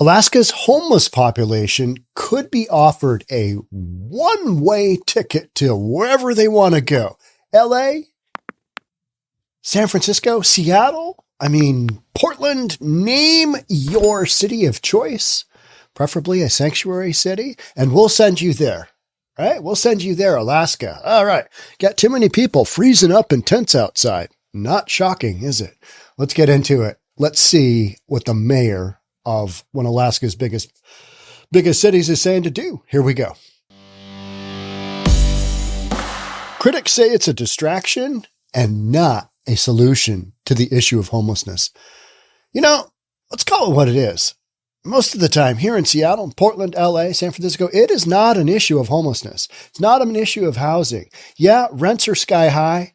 Alaska's homeless population could be offered a one-way ticket to wherever they want to go. LA, San Francisco, Seattle, Portland, name your city of choice, preferably a sanctuary city, and we'll send you there. Right? We'll send you there, Alaska. All right. Got too many people freezing up in tents outside. Not shocking, is it? Let's get into it. Let's see what the mayor of one of Alaska's biggest cities is saying to do. Here we go. Critics say it's a distraction and not a solution to the issue of homelessness. Let's call it what it is. Most of the time here in Seattle, Portland, LA, San Francisco, it is not an issue of homelessness. It's not an issue of housing. Yeah, rents are sky high,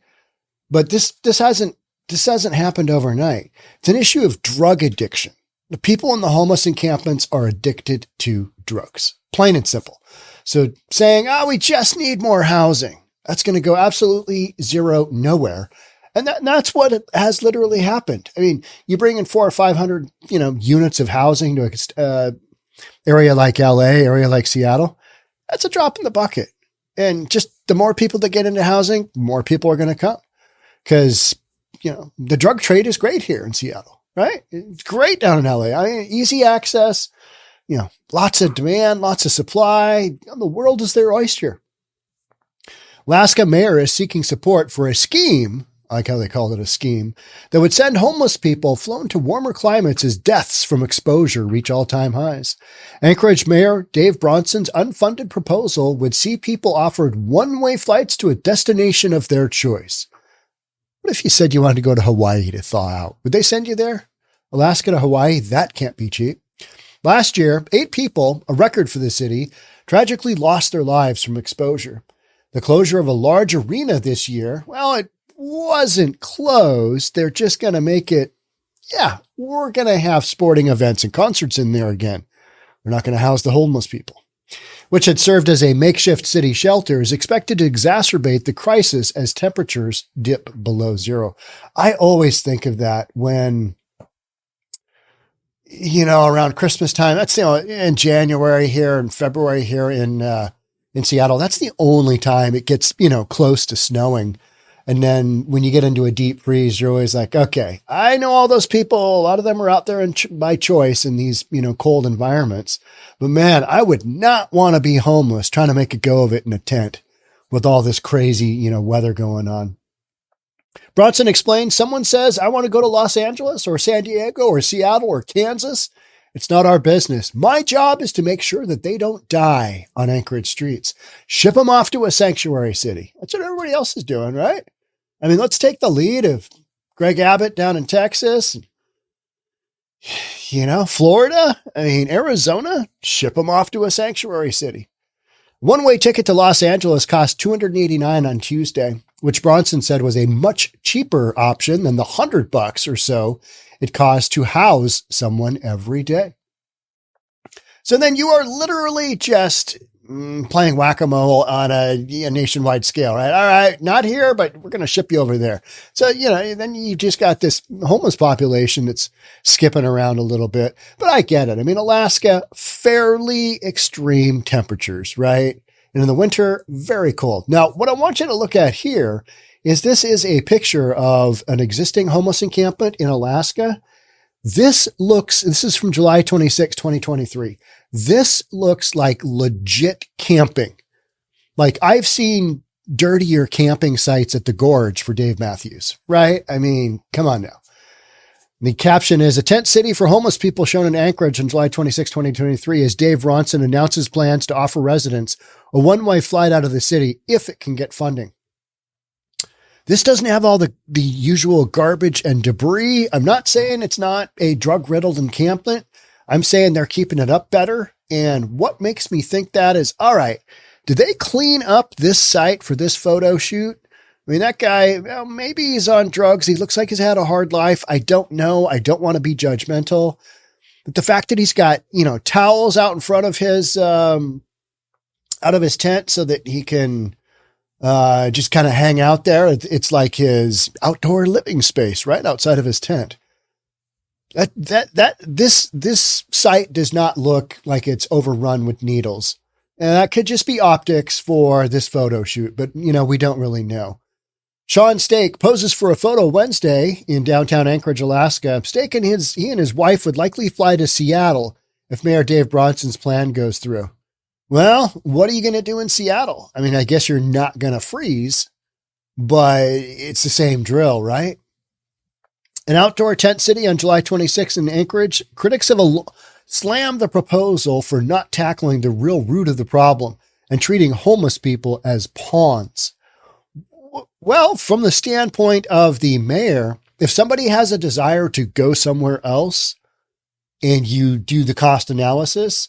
but this hasn't happened overnight. It's an issue of drug addiction. The people in the homeless encampments are addicted to drugs, plain and simple. So saying, we just need more housing, that's going to go absolutely zero nowhere. And that's what has literally happened. You bring in 400 or 500, units of housing to a area like LA, area like Seattle. That's a drop in the bucket. And just the more people that get into housing, more people are going to come. Because, the drug trade is great here in Seattle, right? It's great down in LA. Easy access, lots of demand, lots of supply. The world is their oyster. Alaska mayor is seeking support for a scheme, I like how they called it a scheme, that would send homeless people flown to warmer climates as deaths from exposure reach all-time highs. Anchorage Mayor Dave Bronson's unfunded proposal would see people offered one-way flights to a destination of their choice. What if you said you wanted to go to Hawaii to thaw out? Would they send you there? Alaska to Hawaii? That can't be cheap. Last year, 8 people, a record for the city, tragically lost their lives from exposure. The closure of a large arena this year, it wasn't closed. They're just going to make it, we're going to have sporting events and concerts in there again. We're not going to house the homeless people, which had served as a makeshift city shelter, is expected to exacerbate the crisis as temperatures dip below zero. I always think of that when, around Christmas time, that's, in January here and February here in Seattle, that's the only time it gets, close to snowing. And then when you get into a deep freeze, you're always like, okay, I know all those people. A lot of them are out there by choice in these, cold environments. But man, I would not want to be homeless trying to make a go of it in a tent with all this crazy, weather going on. Bronson explained, someone says, I want to go to Los Angeles or San Diego or Seattle or Kansas. It's not our business. My job is to make sure that they don't die on Anchorage streets. Ship them off to a sanctuary city. That's what everybody else is doing, right? Let's take the lead of Greg Abbott down in Texas, Florida, Arizona, ship them off to a sanctuary city. One-way ticket to Los Angeles cost $289 on Tuesday, which Bronson said was a much cheaper option than the $100 or so it costs to house someone every day. So then you are literally just playing whack-a-mole on a nationwide scale, right? All right, not here, but we're going to ship you over there. So, then you just got this homeless population that's skipping around a little bit. But I get it. Alaska, fairly extreme temperatures, right? And in the winter, very cold. Now, what I want you to look at here is this is a picture of an existing homeless encampment in Alaska. This is from July 26, 2023. This looks like legit camping. Like I've seen dirtier camping sites at the Gorge for Dave Matthews, right? Come on now. The caption is, a tent city for homeless people shown in Anchorage on July 26, 2023, as Dave Bronson announces plans to offer residents a one-way flight out of the city if it can get funding. This doesn't have all the usual garbage and debris. I'm not saying it's not a drug-riddled encampment. I'm saying they're keeping it up better. And what makes me think that is, all right, did they clean up this site for this photo shoot? That guy, maybe he's on drugs. He looks like he's had a hard life. I don't know. I don't want to be judgmental. But the fact that he's got, towels out in front of his, out of his tent so that he can just kind of hang out there. It's like his outdoor living space right outside of his tent. This site does not look like it's overrun with needles. And that could just be optics for this photo shoot, but we don't really know. Sean Stake poses for a photo Wednesday in downtown Anchorage, Alaska. Stake and he and his wife would likely fly to Seattle if Mayor Dave Bronson's plan goes through. Well, what are you going to do in Seattle? I mean, I guess you're not going to freeze, but it's the same drill, right? An outdoor tent city on July 26th in Anchorage, critics have slammed the proposal for not tackling the real root of the problem and treating homeless people as pawns. Well, from the standpoint of the mayor, if somebody has a desire to go somewhere else and you do the cost analysis,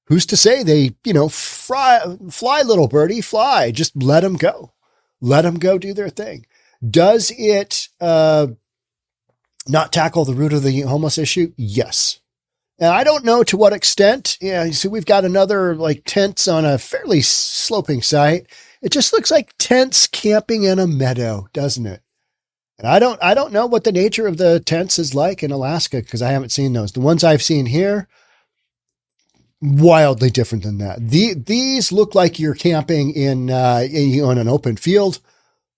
who's to say they, fly little birdie, fly, just let them go. Let them go do their thing. Does it not tackle the root of the homeless issue? Yes. And I don't know to what extent. Yeah, you see, we've got another tents on a fairly sloping site. It just looks like tents camping in a meadow, doesn't it? And I don't know what the nature of the tents is like in Alaska because I haven't seen those. The ones I've seen here, wildly different than that. These look like you're camping on an open field.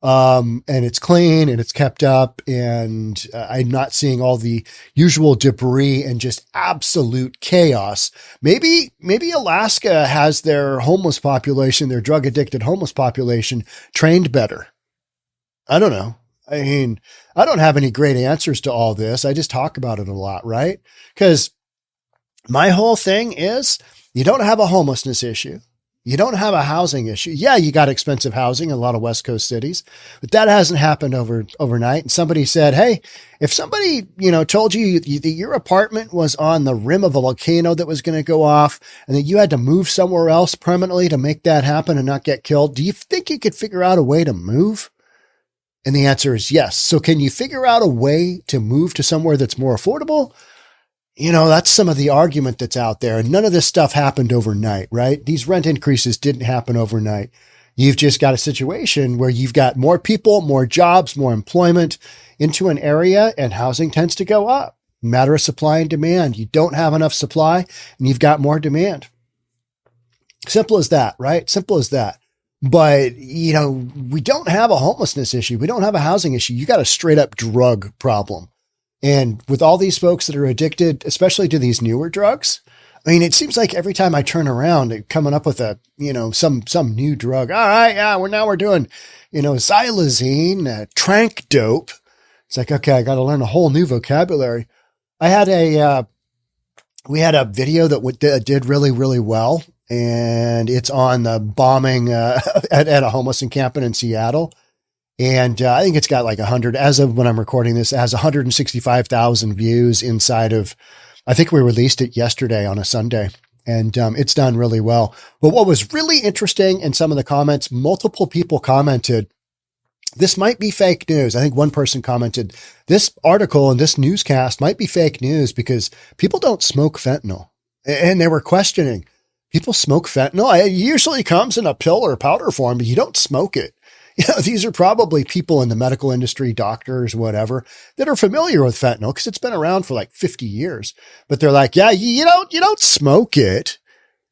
And it's clean and it's kept up, and I'm not seeing all the usual debris and just absolute chaos. Maybe Alaska has their homeless population, their drug addicted homeless population trained better. I don't know. I mean, I don't have any great answers to all this. I just talk about it a lot, right? Because my whole thing is you don't have a homelessness issue. You don't have a housing issue. Yeah, you got expensive housing in a lot of West Coast cities, but that hasn't happened overnight. And somebody said, hey, if somebody, told you that your apartment was on the rim of a volcano that was going to go off and that you had to move somewhere else permanently to make that happen and not get killed, do you think you could figure out a way to move? And the answer is yes. So can you figure out a way to move to somewhere that's more affordable? That's some of the argument that's out there. And none of this stuff happened overnight, right? These rent increases didn't happen overnight. You've just got a situation where you've got more people, more jobs, more employment into an area, and housing tends to go up. Matter of supply and demand. You don't have enough supply and you've got more demand. Simple as that, right? Simple as that. But, we don't have a homelessness issue. We don't have a housing issue. You got a straight up drug problem. And with all these folks that are addicted, especially to these newer drugs, I mean, it seems like every time I turn around, they're coming up with some new drug. All right, yeah, we're doing, xylazine, trank dope. It's like, okay, I got to learn a whole new vocabulary. We had a video that did really, really well, and it's on the bombing at a homeless encampment in Seattle. And I think it's got 100, as of when I'm recording this, it has 165,000 views inside of, I think we released it yesterday on a Sunday, and it's done really well. But what was really interesting in some of the comments, multiple people commented, this might be fake news. I think one person commented, this article and this newscast might be fake news because people don't smoke fentanyl. And they were questioning, people smoke fentanyl? It usually comes in a pill or powder form, but you don't smoke it. These are probably people in the medical industry, doctors, whatever, that are familiar with fentanyl because it's been around for 50 years. But they're like, yeah, you don't smoke it.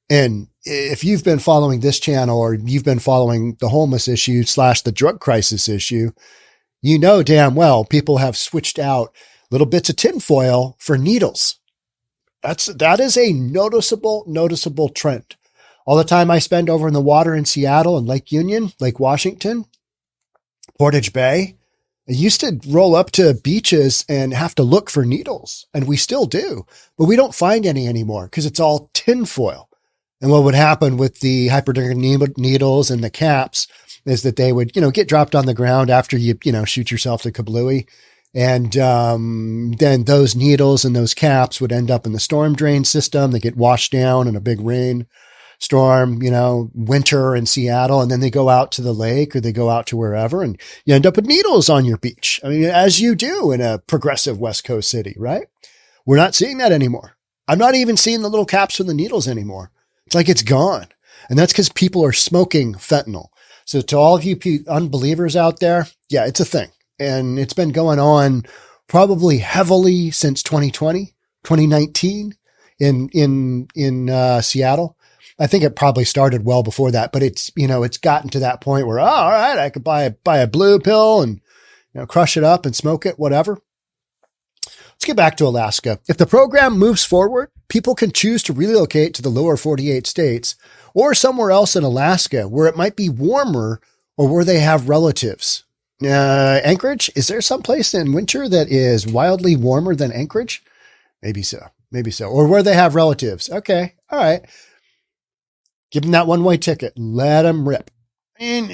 And if you've been following this channel or you've been following the homeless issue / the drug crisis issue, damn well people have switched out little bits of tinfoil for needles. That is a noticeable trend. All the time I spend over in the water in Seattle and Lake Union, Lake Washington, Portage Bay, I used to roll up to beaches and have to look for needles, and we still do, but we don't find any anymore because it's all tinfoil. And what would happen with the hypodermic needles and the caps is that they would, get dropped on the ground after you, shoot yourself to kablooey. And then those needles and those caps would end up in the storm drain system. They get washed down in a big rain storm, winter in Seattle, and then they go out to the lake or they go out to wherever, and you end up with needles on your beach. I mean, as you do in a progressive West Coast city, right? We're not seeing that anymore. I'm not even seeing the little caps for the needles anymore. It's like it's gone. And that's because people are smoking fentanyl. So to all of you unbelievers out there, yeah, it's a thing. And it's been going on probably heavily since 2020, 2019 in Seattle. I think it probably started well before that, but it's gotten to that point where, all right, I could buy a blue pill and, crush it up and smoke it, whatever. Let's get back to Alaska. If the program moves forward, people can choose to relocate to the lower 48 states or somewhere else in Alaska where it might be warmer or where they have relatives. Anchorage, is there some place in winter that is wildly warmer than Anchorage? Maybe so. Or where they have relatives. Okay. All right. Give them that one-way ticket. Let them rip. And,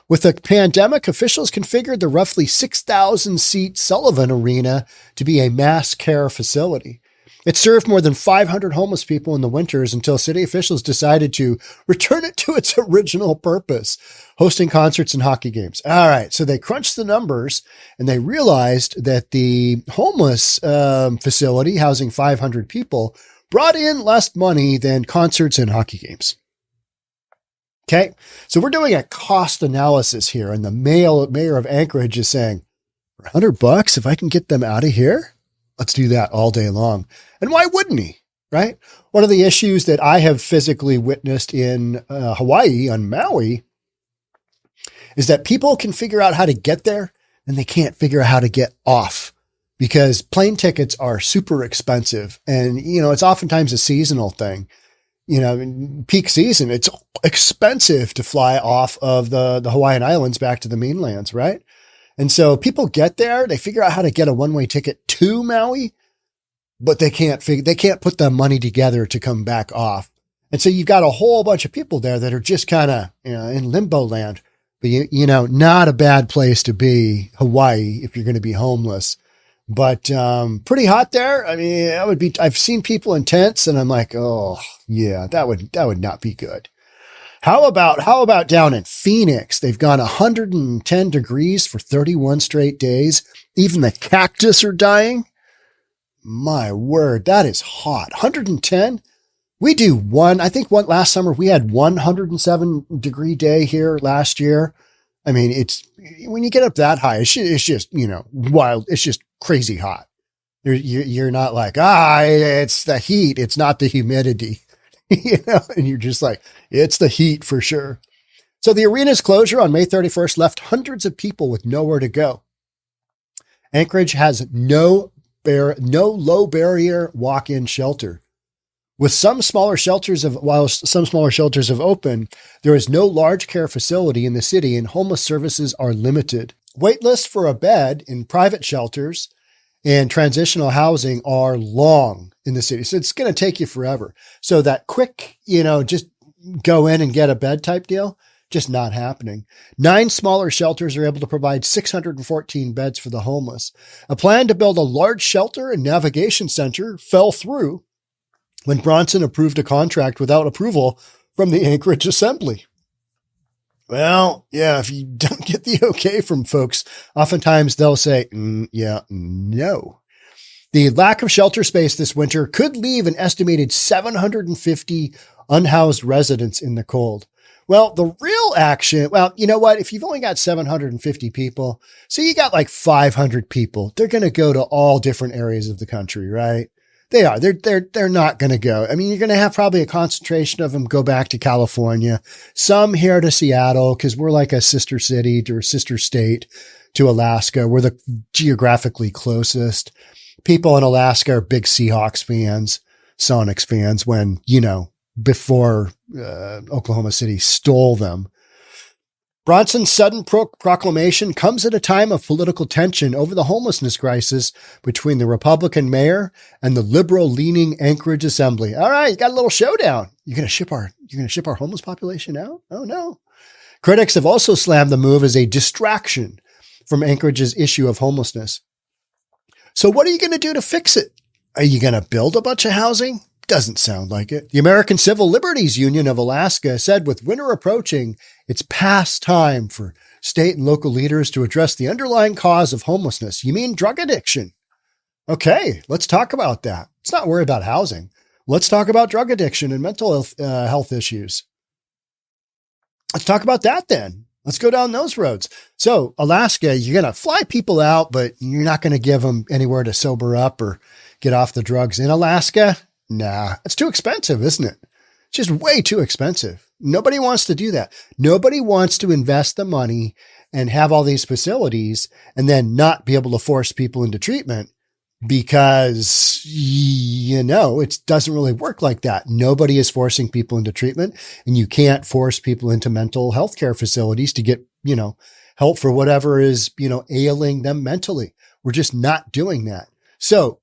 with the pandemic, officials configured the roughly 6,000-seat Sullivan Arena to be a mass care facility. It served more than 500 homeless people in the winters until city officials decided to return it to its original purpose, hosting concerts and hockey games. All right, so they crunched the numbers, and they realized that the homeless facility housing 500 people brought in less money than concerts and hockey games. Okay, so we're doing a cost analysis here, and the mayor of Anchorage is saying, for $100, if I can get them out of here, let's do that all day long. And why wouldn't he, right? One of the issues that I have physically witnessed in Hawaii, on Maui, is that people can figure out how to get there, and they can't figure out how to get off because plane tickets are super expensive. And, it's oftentimes a seasonal thing. In peak season, it's expensive to fly off of the Hawaiian Islands back to the mainlands, right? And so people get there, they figure out how to get a one-way ticket to Maui, but they can't put the money together to come back off. And so you've got a whole bunch of people there that are just kind of, in limbo land, but not a bad place to be, Hawaii, if you're going to be homeless. But pretty hot there. I mean, I've seen people in tents and I'm like, oh yeah, that would not be good. How about down in Phoenix? They've gone 110 degrees for 31 straight days. Even the cactus are dying. My word, that is hot. 110. We do last summer we had 107-degree day here last year. I mean, it's when you get up that high, it's just, wild. It's just crazy hot. You're not like, it's the heat. It's not the humidity, and you're just like, it's the heat for sure. So the arena's closure on May 31st left hundreds of people with nowhere to go. Anchorage has no low barrier walk-in shelter. While some smaller shelters have opened, there is no large care facility in the city and homeless services are limited. Wait lists for a bed in private shelters and transitional housing are long in the city. So it's going to take you forever. So that quick, just go in and get a bed type deal, just not happening. 9 smaller shelters are able to provide 614 beds for the homeless. A plan to build a large shelter and navigation center fell through when Bronson approved a contract without approval from the Anchorage Assembly. Well, yeah, if you don't get the okay from folks, oftentimes they'll say, no. The lack of shelter space this winter could leave an estimated 750 unhoused residents in the cold. Well, the real action, you know what? If you've only got 750 people, so you got like 500 people, they're going to go to all different areas of the country, right? They are. They're not going to go. I mean, you're going to have probably a concentration of them go back to California, some here to Seattle, because we're like a sister city or sister state to Alaska. We're the geographically closest. People in Alaska are big Seahawks fans, Sonics fans when, before Oklahoma City stole them. Bronson's sudden proclamation comes at a time of political tension over the homelessness crisis between the Republican mayor and the liberal-leaning Anchorage Assembly. All right, you got a little showdown. You're going to ship our homeless population out? Oh no. Critics have also slammed the move as a distraction from Anchorage's issue of homelessness. So what are you going to do to fix it? Are you going to build a bunch of housing? Doesn't sound like it. The American Civil Liberties Union of Alaska said with winter approaching, it's past time for state and local leaders to address the underlying cause of homelessness. You mean drug addiction? Okay, let's talk about that. Let's not worry about housing. Let's talk about drug addiction and mental health issues. Let's talk about that then. Let's go down those roads. So Alaska, you're going to fly people out, but you're not going to give them anywhere to sober up or get off the drugs in Alaska. Nah, it's too expensive, isn't it? It's just way too expensive. Nobody wants to do that. Nobody wants to invest the money and have all these facilities and then not be able to force people into treatment because, it doesn't really work like that. Nobody is forcing people into treatment, and you can't force people into mental health care facilities to get, help for whatever is, ailing them mentally. We're just not doing that. So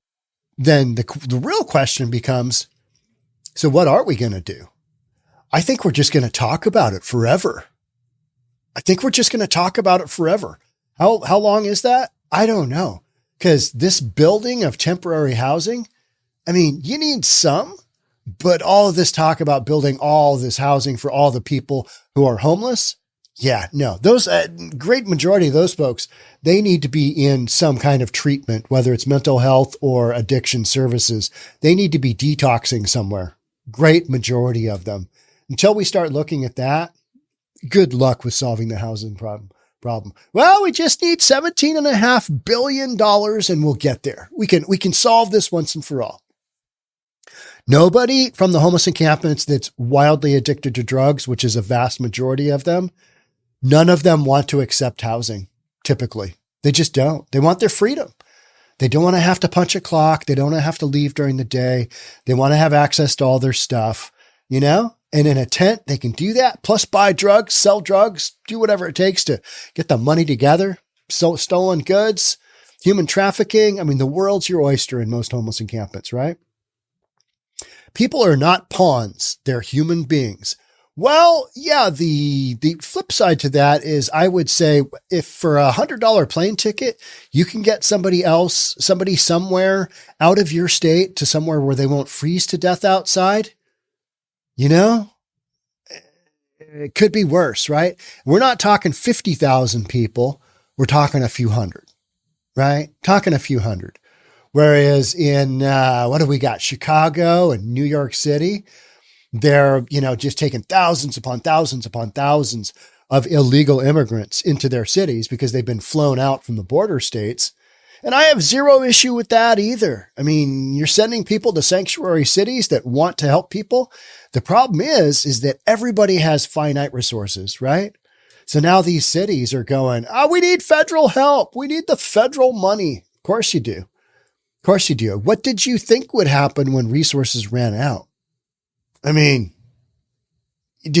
then the real question becomes, so what are we going to do? I think we're just going to talk about it forever. How long is that? I don't know. Because this building of temporary housing, you need some, but all of this talk about building all this housing for all the people who are homeless. Yeah, no, those great majority of those folks, they need to be in some kind of treatment, whether it's mental health or addiction services. They need to be detoxing somewhere. Great majority of them. Until we start looking at that, good luck with solving the housing problem. Well, we just need $17.5 billion and we'll get there. We can solve this once and for all. Nobody from the homeless encampments that's wildly addicted to drugs, which is a vast majority of them, none of them want to accept housing. Typically, they just don't. They want their freedom. They don't want to have to punch a clock. They don't want to have to leave during the day. They want to have access to all their stuff, And in a tent, they can do that, plus buy drugs, sell drugs, do whatever it takes to get the money together, sell stolen goods, human trafficking. The world's your oyster in most homeless encampments, right? People are not pawns. They're human beings. Well, yeah, the flip side to that is I would say if for $100 plane ticket, you can get somebody somewhere out of your state to somewhere where they won't freeze to death outside, it could be worse, right? We're not talking 50,000 people. We're talking a few hundred, right? Talking a few hundred. Whereas in, what do we got? Chicago and New York City, they're, just taking thousands upon thousands upon thousands of illegal immigrants into their cities because they've been flown out from the border states. And I have zero issue with that either. You're sending people to sanctuary cities that want to help people. The problem is that everybody has finite resources, right? So now these cities are going, we need federal help. We need the federal money. Of course you do. Of course you do. What did you think would happen when resources ran out? Did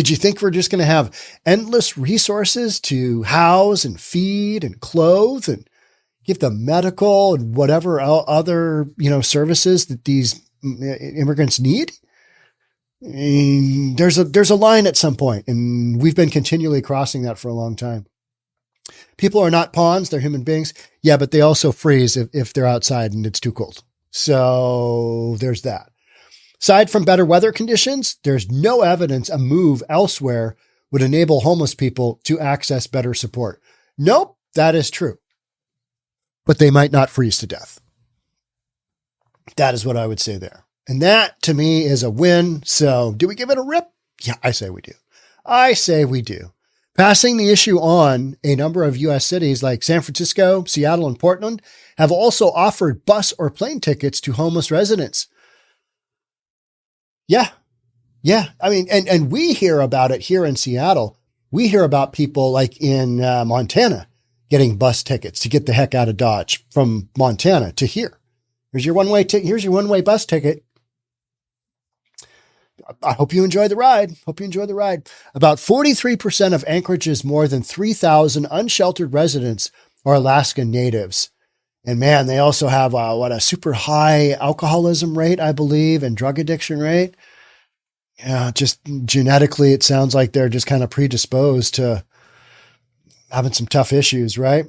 you think we're just going to have endless resources to house and feed and clothe and give them medical and whatever other, services that these immigrants need? There's a line at some point, and we've been continually crossing that for a long time. People are not pawns. They're human beings. Yeah, but they also freeze if they're outside and it's too cold. So there's that. Aside from better weather conditions, there's no evidence a move elsewhere would enable homeless people to access better support. Nope, that is true. But they might not freeze to death. That is what I would say there. And that, to me, is a win. So do we give it a rip? Yeah, I say we do. Passing the issue on, a number of U.S. cities like San Francisco, Seattle, and Portland have also offered bus or plane tickets to homeless residents. Yeah. And we hear about it here in Seattle. We hear about people like in Montana getting bus tickets to get the heck out of Dodge from Montana to here. Here's your one-way bus ticket. I hope you enjoy the ride. About 43% of Anchorage's more than 3,000 unsheltered residents are Alaskan natives. And man, they also have a super high alcoholism rate, I believe, and drug addiction rate. Yeah, just genetically, it sounds like they're just kind of predisposed to having some tough issues, right?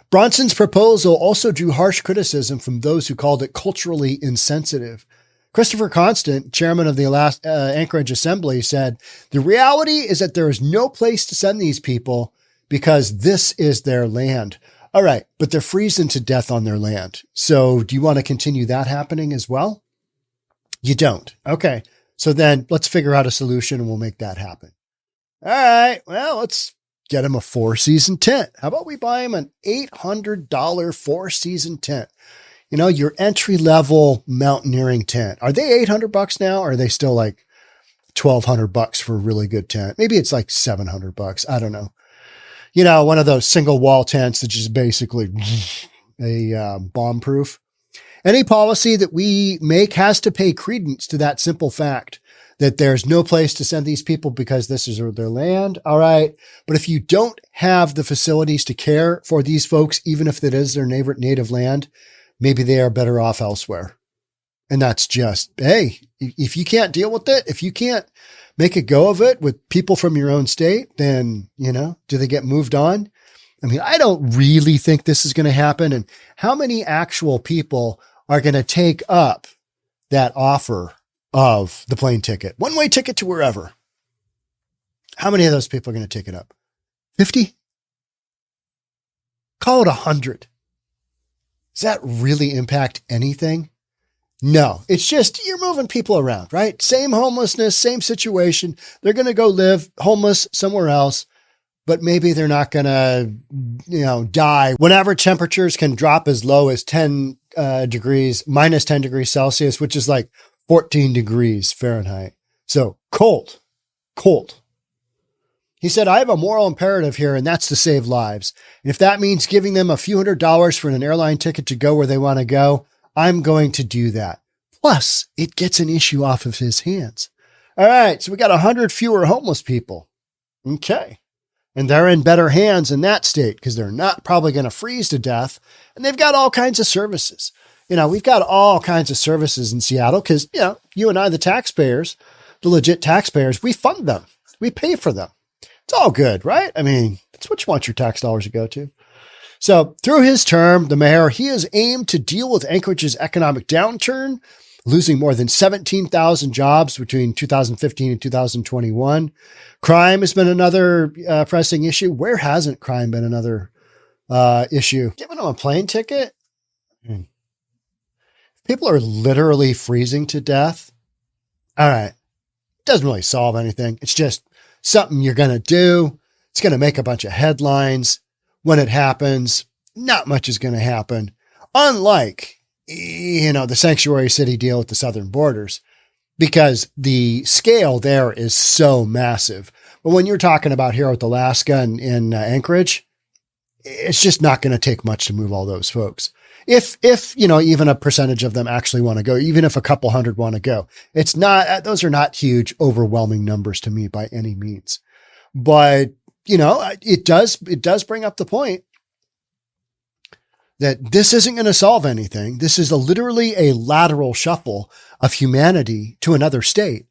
Bronson's proposal also drew harsh criticism from those who called it culturally insensitive. Christopher Constant, chairman of the Anchorage Assembly, said, "The reality is that there is no place to send these people because this is their land." All right, but they're freezing to death on their land. So do you want to continue that happening as well? You don't. Okay. So then let's figure out a solution and we'll make that happen. All right. Well, let's Get him a 4-season tent. How about we buy him an $800 4-season tent? You know, your entry-level mountaineering tent. Are they $800 now? Or are they still like $1,200 for a really good tent? Maybe it's like $700. I don't know. You know, one of those single wall tents that's just basically a bomb proof. Any policy that we make has to pay credence to that simple fact that there's no place to send these people because this is their land. All right. But if you don't have the facilities to care for these folks, even if it is their native land, maybe they are better off elsewhere. And that's just, hey, if you can't deal with it, if you can't make a go of it with people from your own state, then, you know, do they get moved on? I mean, I don't really think this is going to happen. And how many actual people are going to take up that offer of the plane ticket, one-way ticket to wherever? How many of those people are going to take it up? 50? Call it 100. Does that really impact anything? No, it's just you're moving people around, right? Same homelessness, same situation. They're going to go live homeless somewhere else, but maybe they're not going to, you know, die whenever temperatures can drop as low as minus 10 degrees Celsius, which is like 14 degrees Fahrenheit. So cold. He said, I have a moral imperative here, and that's to save lives. And if that means giving them a few $100s for an airline ticket to go where they want to go, I'm going to do that. Plus, it gets an issue off of his hands. All right, so we got 100 fewer homeless people. Okay. And they're in better hands in that state because they're not probably going to freeze to death. And they've got all kinds of services. You know, we've got all kinds of services in Seattle because, you know, you and I, the taxpayers, the legit taxpayers, we fund them. We pay for them. It's all good, right? I mean, that's what you want your tax dollars to go to. So through his term, the mayor, he has aimed to deal with Anchorage's economic downturn, losing more than 17,000 jobs between 2015 and 2021. Crime has been another pressing issue. Where hasn't crime been another issue? Giving them a plane ticket? People are literally freezing to death. All right. It doesn't really solve anything. It's just something you're going to do. It's going to make a bunch of headlines. When it happens, not much is going to happen. Unlike, you know, the sanctuary city deal with the southern borders, because the scale there is so massive. But when you're talking about here with Alaska and in Anchorage, it's just not going to take much to move all those folks. If, you know, even a percentage of them actually want to go, even if a couple hundred want to go, it's not, those are not huge, overwhelming numbers to me by any means. But, you know, it does bring up the point that this isn't going to solve anything. This is literally a lateral shuffle of humanity to another state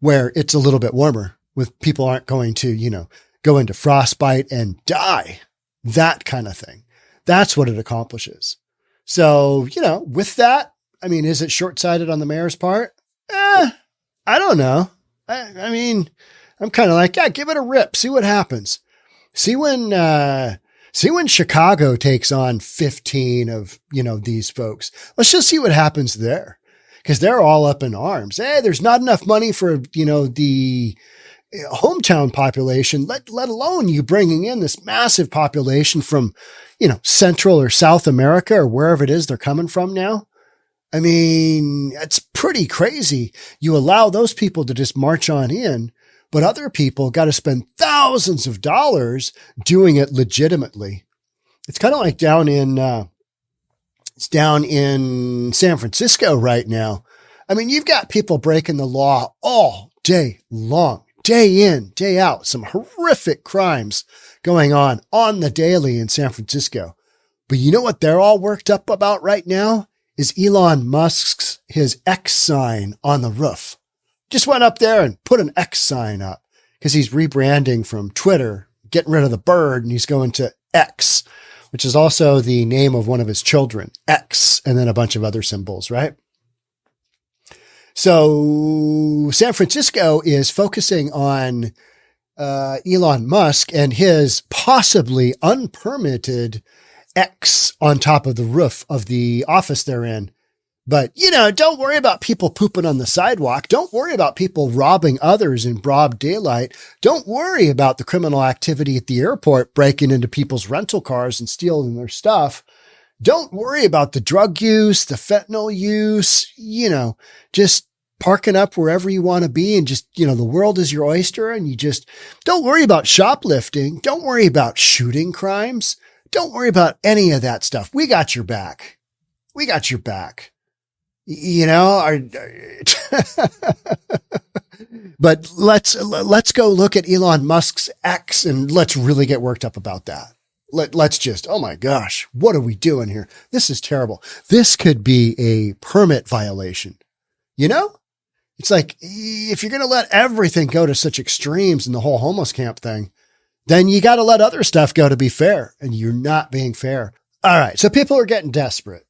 where it's a little bit warmer, with people aren't going to, you know, go into frostbite and die, that kind of thing. That's what it accomplishes. So, you know, with that, I mean, is it short-sighted on the mayor's part? I don't know. I mean, I'm kind of like, yeah, give it a rip. See what happens. See when Chicago takes on 15 of, you know, these folks. Let's just see what happens there, because they're all up in arms. Hey, there's not enough money for, you know, the hometown population, let alone you bringing in this massive population from, you know, Central or South America or wherever it is they're coming from now. I mean, it's pretty crazy. You allow those people to just march on in, but other people got to spend thousands of dollars doing it legitimately. It's kind of like down in San Francisco right now. I mean, you've got people breaking the law all day long, day in, day out. Some horrific crimes going on the daily in San Francisco. But you know what they're all worked up about right now is Elon Musk's, his X sign on the roof. Just went up there and put an X sign up because he's rebranding from Twitter, getting rid of the bird, and he's going to X, which is also the name of one of his children, X, and then a bunch of other symbols, right? So San Francisco is focusing on Elon Musk and his possibly unpermitted X on top of the roof of the office they're in, But, don't worry about people pooping on the sidewalk. Don't worry about people robbing others in broad daylight. Don't worry about the criminal activity at the airport, breaking into people's rental cars and stealing their stuff. Don't worry about the drug use, the fentanyl use, just parking up wherever you want to be and just, the world is your oyster, and you just don't worry about shoplifting. Don't worry about shooting crimes. Don't worry about any of that stuff. We got your back. We got your back. But let's go look at Elon Musk's X and let's really get worked up about that. Let's just, oh my gosh, what are we doing here? This is terrible. This could be a permit violation. It's like, if you're going to let everything go to such extremes in the whole homeless camp thing, then you got to let other stuff go to be fair, and you're not being fair. All right. So people are getting desperate.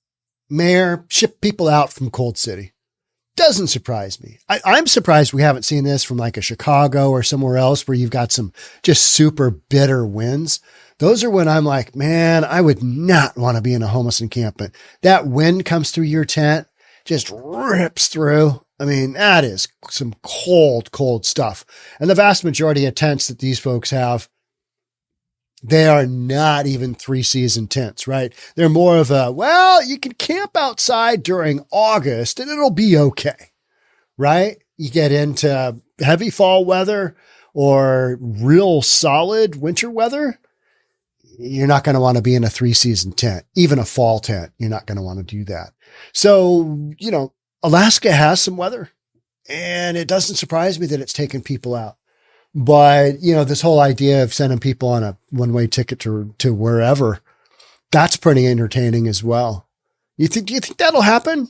Mayor, ship people out from Cold City. Doesn't surprise me. I'm surprised we haven't seen this from like a Chicago or somewhere else where you've got some just super bitter winds. Those are when I'm like, man, I would not want to be in a homeless encampment. That wind comes through your tent, just rips through. I mean, that is some cold, cold stuff. And the vast majority of tents that these folks have, they are not even 3-season tents, right? They're more of you can camp outside during August and it'll be okay, right? You get into heavy fall weather or real solid winter weather, you're not going to want to be in a 3-season tent, even a fall tent. You're not going to want to do that. So, Alaska has some weather, and it doesn't surprise me that it's taken people out. But, this whole idea of sending people on a one-way ticket to wherever, that's pretty entertaining as well. Do you think that'll happen?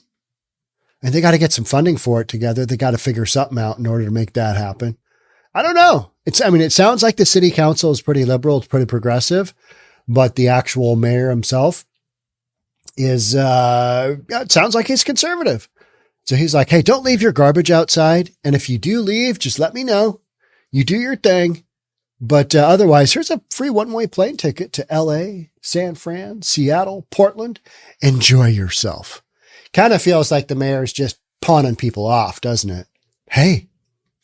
And they got to get some funding for it together. They got to figure something out in order to make that happen. I don't know. It sounds like the city council is pretty liberal. It's pretty progressive, but the actual mayor himself is, it sounds like he's conservative. So he's like, hey, don't leave your garbage outside. And if you do leave, just let me know. You do your thing. But otherwise, here's a free one-way plane ticket to LA, San Fran, Seattle, Portland. Enjoy yourself. Kind of feels like the mayor's just pawning people off, doesn't it? Hey,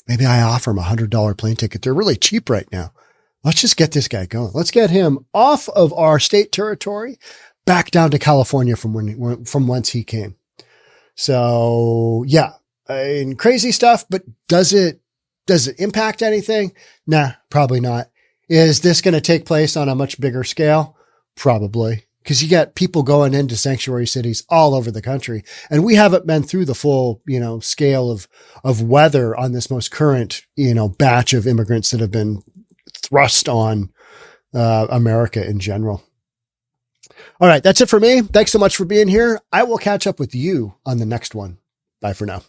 maybe I offer him $100 plane ticket. They're really cheap right now. Let's just get this guy going. Let's get him off of our state territory, back down to California from whence he came. So yeah, and crazy stuff, but does it impact anything? Nah, probably not. Is this going to take place on a much bigger scale? Probably. Because you got people going into sanctuary cities all over the country. And we haven't been through the full, scale of weather on this most current, batch of immigrants that have been thrust on America in general. All right. That's it for me. Thanks so much for being here. I will catch up with you on the next one. Bye for now.